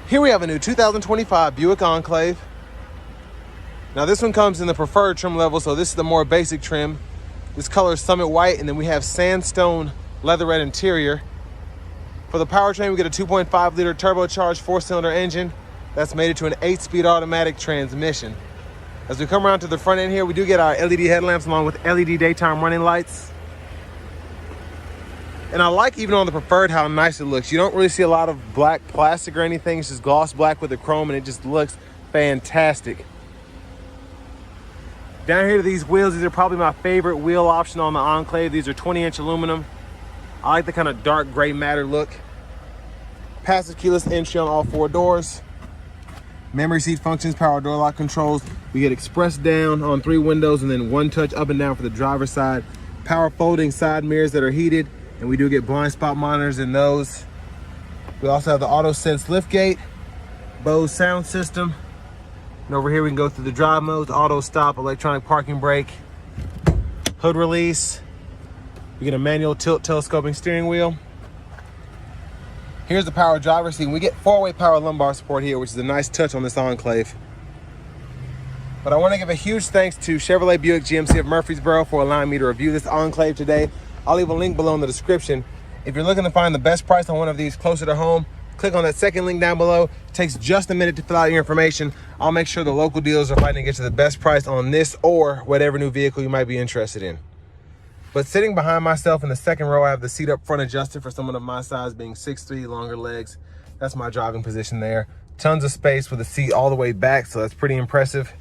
Here we have a new 2025 Buick Enclave. Now this one comes in the preferred trim level, so this is the more basic trim. This color is Summit White, and then we have sandstone leatherette interior. For the powertrain, we get a 2.5 liter turbocharged 4-cylinder engine that's mated to an 8-speed automatic transmission. As we come around to the front end here, we do get our LED headlamps along with LED daytime running lights. And I like, even on the preferred, how nice it looks. You don't really see a lot of black plastic or anything. It's just gloss black with the chrome, and it just looks fantastic. Down here to these wheels, these are probably my favorite wheel option on the Enclave. These are 20-inch aluminum. I like the kind of dark gray matter look. Passive keyless entry on all 4 doors. Memory seat functions, power door lock controls. We get express down on 3 windows and then 1 touch up and down for the driver's side. Power folding side mirrors that are heated, and we do get blind spot monitors in those. We also have the auto sense liftgate, Bose sound system. And over here we can go through the drive modes: auto stop, electronic parking brake, hood release. We get a manual tilt telescoping steering wheel. Here's the power driver's seat. We get 4-way power lumbar support here, which is a nice touch on this Enclave. But I want to give a huge thanks to Chevrolet Buick GMC of Murfreesboro for allowing me to review this Enclave today. I'll leave a link below in the description. If you're looking to find the best price on one of these closer to home, click on that second link down below. It takes just a minute to fill out your information. I'll make sure the local dealers are fighting to get you the best price on this or whatever new vehicle you might be interested in. But sitting behind myself in the second row, I have the seat up front adjusted for someone of my size, being 6'3", longer legs. That's my driving position there. Tons of space with the seat all the way back, so that's pretty impressive.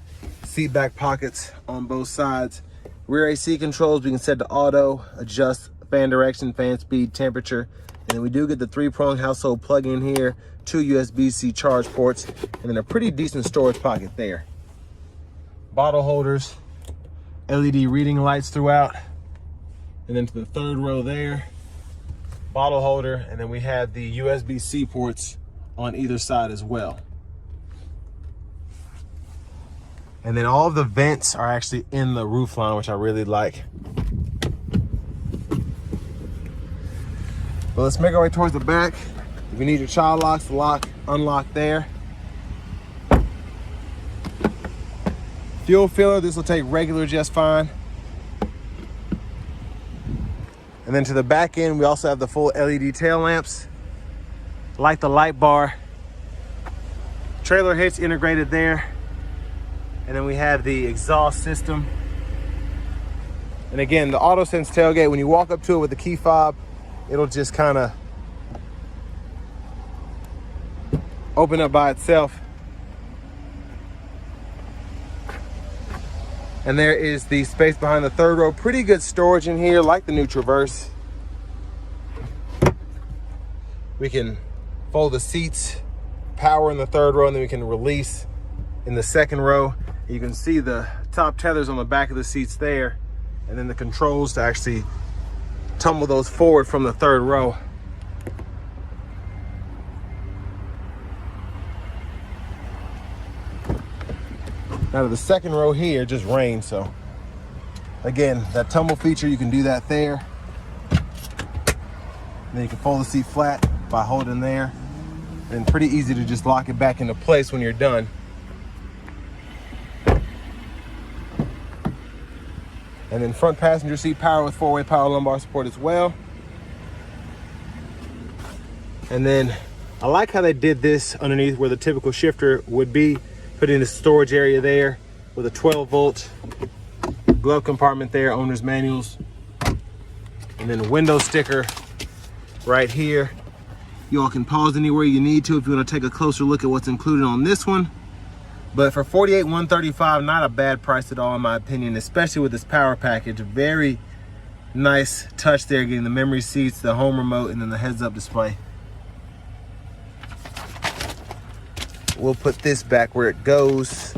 Seat back pockets on both sides. Rear AC controls, we can set to auto, adjust fan direction, fan speed, temperature. And then we do get the 3-prong household plug-in here, 2 USB-C charge ports, and then a pretty decent storage pocket there. Bottle holders, LED reading lights throughout. And then to the third row there, bottle holder, and then we have the USB-C ports on either side as well. And then all of the vents are actually in the roof line, which I really like. But let's make our way towards the back. If you need your child locks, lock, unlock there. Fuel filler, this will take regular just fine. And then to the back end, we also have the full LED tail lamps. Like the light bar. Trailer hitch integrated there. And then we have the exhaust system. And again, the auto sense tailgate, when you walk up to it with the key fob, it'll just kind of open up by itself. And there is the space behind the third row. Pretty good storage in here, like the new Traverse. We can fold the seats, power in the third row, and then we can release in the second row. You can see the top tethers on the back of the seats there, and then the controls to actually tumble those forward from the third row. Now to the second row here, it just rained, so again, that tumble feature, you can do that there. And then you can fold the seat flat by holding there, and pretty easy to just lock it back into place when you're done. And then front passenger seat power with 4-way power lumbar support as well. And then I like how they did this underneath where the typical shifter would be. Put in a storage area there with a 12-volt glove compartment there, owner's manuals. And then a window sticker right here. You all can pause anywhere you need to if you want to take a closer look at what's included on this one. But for $48,135, not a bad price at all in my opinion, especially with this power package. Very nice touch there, getting the memory seats, the home remote, and then the heads-up display. We'll put this back where it goes,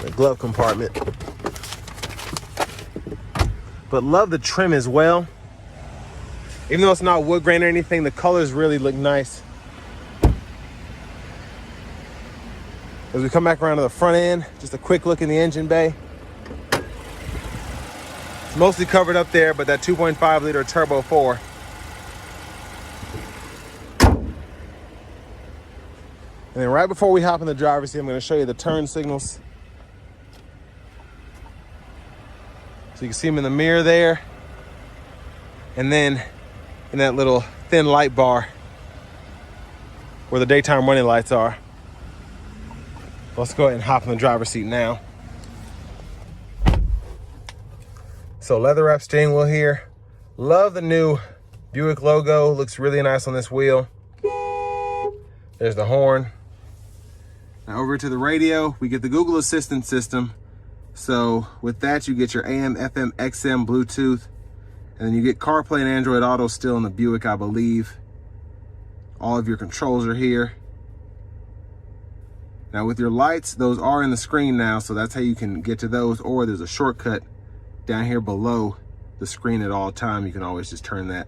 the glove compartment. But love the trim as well. Even though it's not wood grain or anything, the colors really look nice. As we come back around to the front end, just a quick look in the engine bay. It's mostly covered up there, but that 2.5 liter turbo 4. And then right before we hop in the driver's seat, I'm going to show you the turn signals. So you can see them in the mirror there. And then in that little thin light bar where the daytime running lights are. Let's go ahead and hop in the driver's seat now. So leather wrap steering wheel here. Love the new Buick logo. Looks really nice on this wheel. There's the horn. Now over to the radio, we get the Google Assistant system. So with that, you get your AM, FM, XM, Bluetooth, and then you get CarPlay and Android Auto still in the Buick, I believe. All of your controls are here. Now with your lights, those are in the screen now, so that's how you can get to those, or there's a shortcut down here below the screen at all time. You can always just turn that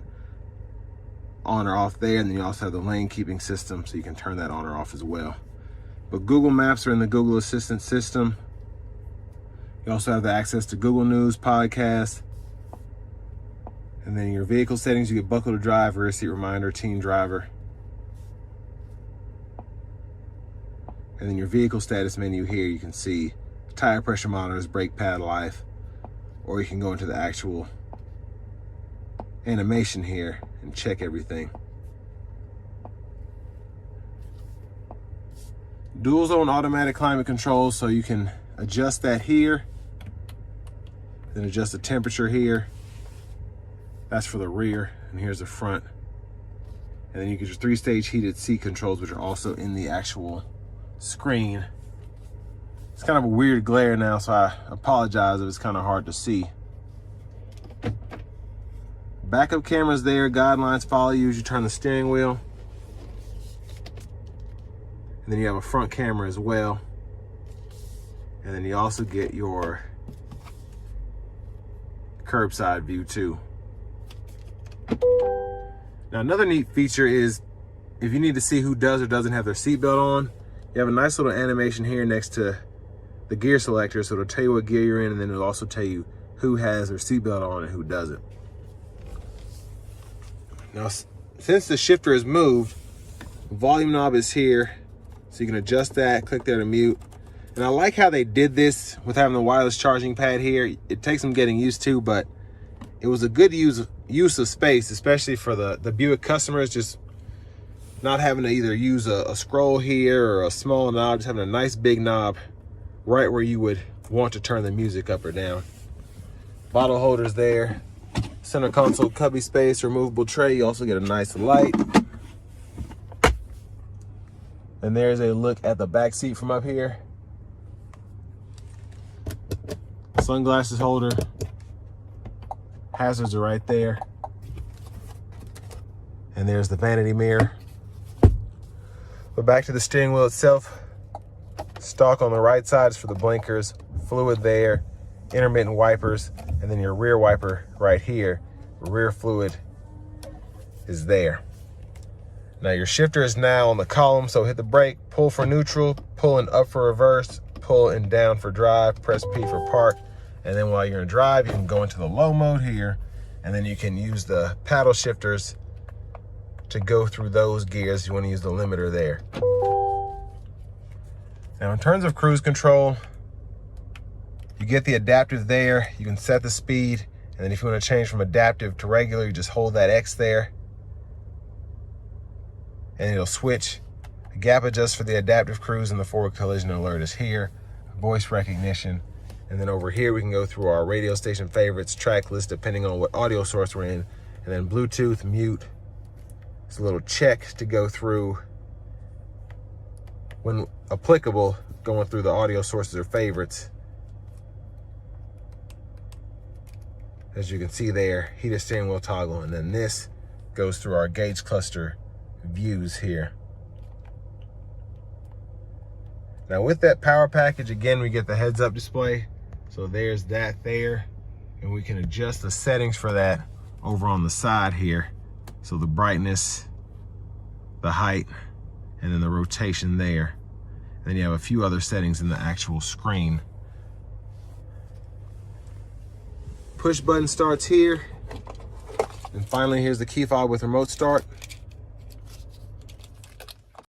on or off there, and then you also have the lane keeping system, so you can turn that on or off as well. But Google Maps are in the Google Assistant system. You also have the access to Google News, podcasts, and then your vehicle settings, you get buckle to drive, rear seat reminder, teen driver. And then your vehicle status menu here, you can see tire pressure monitors, brake pad life, or you can go into the actual animation here and check everything. Dual zone automatic climate control, so you can adjust that here, then adjust the temperature here. That's for the rear, and here's the front. And then you get your 3-stage heated seat controls, which are also in the actual screen. It's kind of a weird glare now, so I apologize if it's kind of hard to see. Backup cameras there, guidelines follow you as you turn the steering wheel. And then you have a front camera as well. And then you also get your curbside view too. Now another neat feature is if you need to see who does or doesn't have their seatbelt on, you have a nice little animation here next to the gear selector, so it'll tell you what gear you're in, and then it'll also tell you who has their seatbelt on and who doesn't. Now, since the shifter is moved, the volume knob is here, so you can adjust that, click there to mute. And I like how they did this with having the wireless charging pad here. It takes some getting used to, but it was a good use of space, especially for the Buick customers, just not having to either use a scroll here or a small knob, just having a nice big knob right where you would want to turn the music up or down. Bottle holders there, center console cubby space, removable tray. You also get a nice light. And there's a look at the back seat from up here. Sunglasses holder. Hazards are right there. And there's the vanity mirror. But back to the steering wheel itself. Stalk on the right side is for the blinkers, fluid there, intermittent wipers, and then your rear wiper right here. Rear fluid is there. Now your shifter is now on the column, so hit the brake, pull for neutral, pull and up for reverse, pull and down for drive, press P for park. And then while you're in drive, you can go into the low mode here, and then you can use the paddle shifters to go through those gears. You want to use the limiter there. Now in terms of cruise control, you get the adaptive there. You can set the speed, and then if you want to change from adaptive to regular, you just hold that X there, and it'll switch. The gap adjust for the adaptive cruise, and the forward collision alert is here. Voice recognition. And then over here, we can go through our radio station favorites, track list, depending on what audio source we're in. And then Bluetooth, mute. It's a little check to go through when applicable, going through the audio sources or favorites. As you can see there, heated steering wheel toggle. And then this goes through our gauge cluster views here. Now with that power package, again, we get the heads up display. So there's that there, and we can adjust the settings for that over on the side here. So the brightness, the height, and then the rotation there. And then you have a few other settings in the actual screen. Push button starts here. And finally, here's the key fob with remote start.